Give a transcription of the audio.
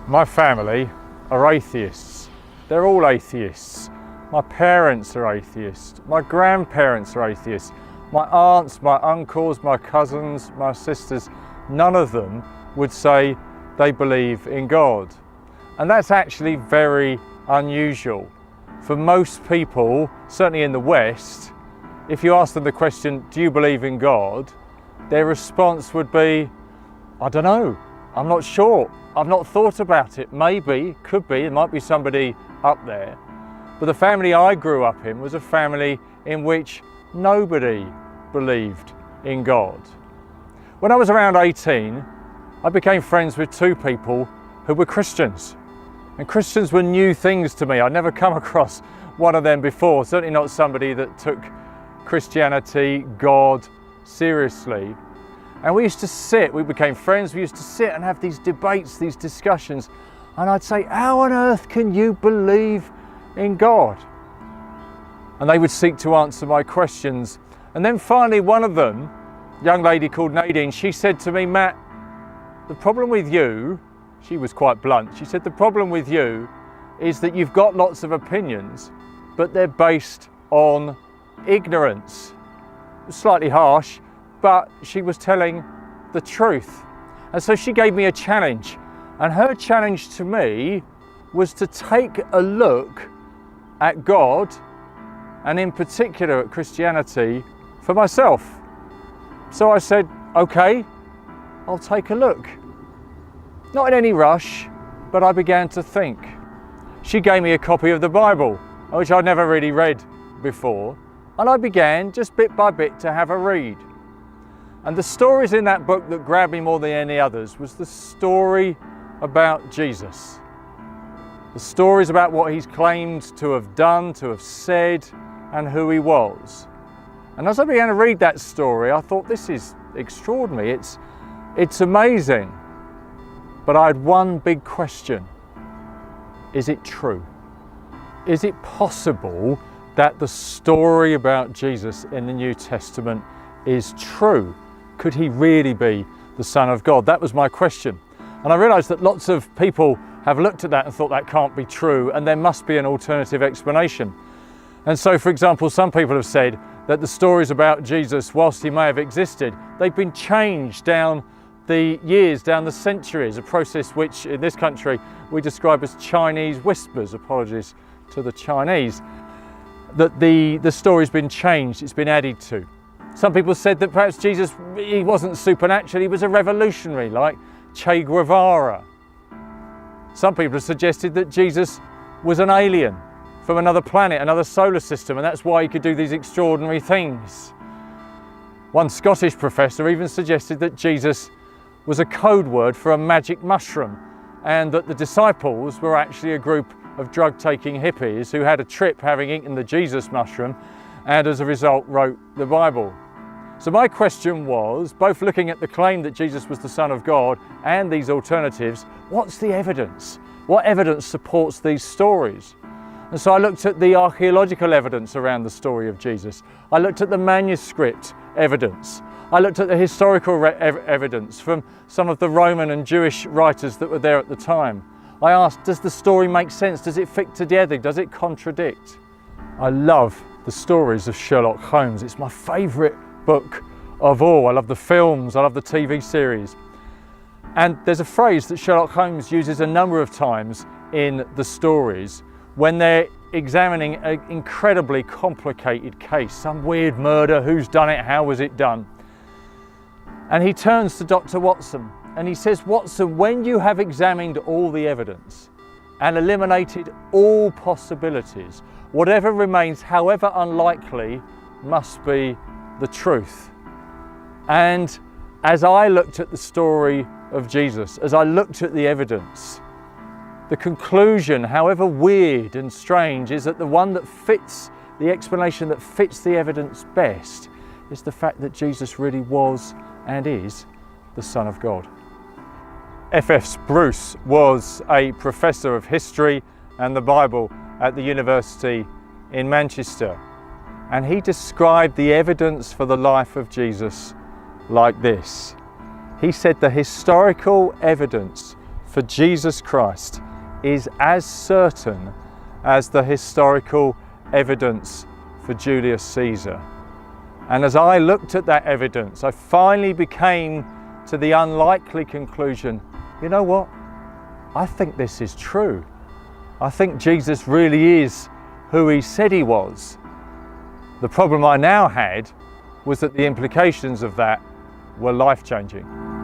My family are atheists. They're all atheists. My parents are atheists. My grandparents are atheists. My aunts, my uncles, my cousins, my sisters, none of them would say they believe in God. And that's actually very unusual. For most people, certainly in the West, if you ask them the question, do you believe in God? Their response would be, I don't know, I'm not sure, I've not thought about it, maybe, could be, there might be somebody up there. But the family I grew up in was a family in which nobody believed in God. When I was around 18, I became friends with two people who were Christians. And Christians were new things to me. I'd never come across one of them before, certainly not somebody that took Christianity, God, seriously. And we used to sit, we became friends, we used to sit and have these debates, these discussions, and I'd say, how on earth can you believe in God? And they would seek to answer my questions. And then finally one of them, a young lady called Nadine, she said to me, Matt, the problem with you, she was quite blunt, she said, the problem with you is that you've got lots of opinions, but they're based on ignorance. It was slightly harsh, but she was telling the truth. And so she gave me a challenge. And her challenge to me was to take a look at God, and in particular at Christianity, for myself. So I said, okay, I'll take a look. Not in any rush, but I began to think. She gave me a copy of the Bible, which I'd never really read before, and I began just bit by bit to have a read. And the stories in that book that grabbed me more than any others was the story about Jesus. The stories about what he's claimed to have done, to have said, and who he was. And as I began to read that story, I thought, this is extraordinary, it's amazing. But I had one big question. Is it true? Is it possible that the story about Jesus in the New Testament is true? Could he really be the Son of God? That was my question. And I realised that lots of people have looked at that and thought that can't be true, and there must be an alternative explanation. And so, for example, some people have said that the stories about Jesus, whilst he may have existed, they've been changed down the years, down the centuries, a process which in this country we describe as Chinese whispers. Apologies to the Chinese. That the story's been changed, it's been added to. Some people said that perhaps Jesus, he wasn't supernatural, he was a revolutionary like Che Guevara. Some people have suggested that Jesus was an alien from another planet, another solar system, and that's why he could do these extraordinary things. One Scottish professor even suggested that Jesus was a code word for a magic mushroom, and that the disciples were actually a group of drug-taking hippies who had a trip having eaten the Jesus mushroom, and as a result wrote the Bible. So my question was, both looking at the claim that Jesus was the Son of God and these alternatives, what's the evidence? What evidence supports these stories? And so I looked at the archaeological evidence around the story of Jesus. I looked at the manuscript evidence. I looked at the historical evidence from some of the Roman and Jewish writers that were there at the time. I asked, does the story make sense? Does it fit together? Does it contradict? I love the stories of Sherlock Holmes. It's my favourite book of all. I love the films, I love the TV series. And there's a phrase that Sherlock Holmes uses a number of times in the stories when they're examining an incredibly complicated case, some weird murder, who's done it, how was it done? And he turns to Dr. Watson and he says, Watson, when you have examined all the evidence and eliminated all possibilities, whatever remains, however unlikely, must be the truth. And as I looked at the story of Jesus, as I looked at the evidence, the conclusion, however weird and strange, is that the one that fits, the explanation that fits the evidence best, is the fact that Jesus really was and is the Son of God. F.F. Bruce was a professor of history and the Bible at the University in Manchester, and he described the evidence for the life of Jesus like this. He said the historical evidence for Jesus Christ is as certain as the historical evidence for Julius Caesar. And as I looked at that evidence, I finally became to the unlikely conclusion, you know what? I think this is true. I think Jesus really is who he said he was. The problem I now had was that the implications of that were life-changing.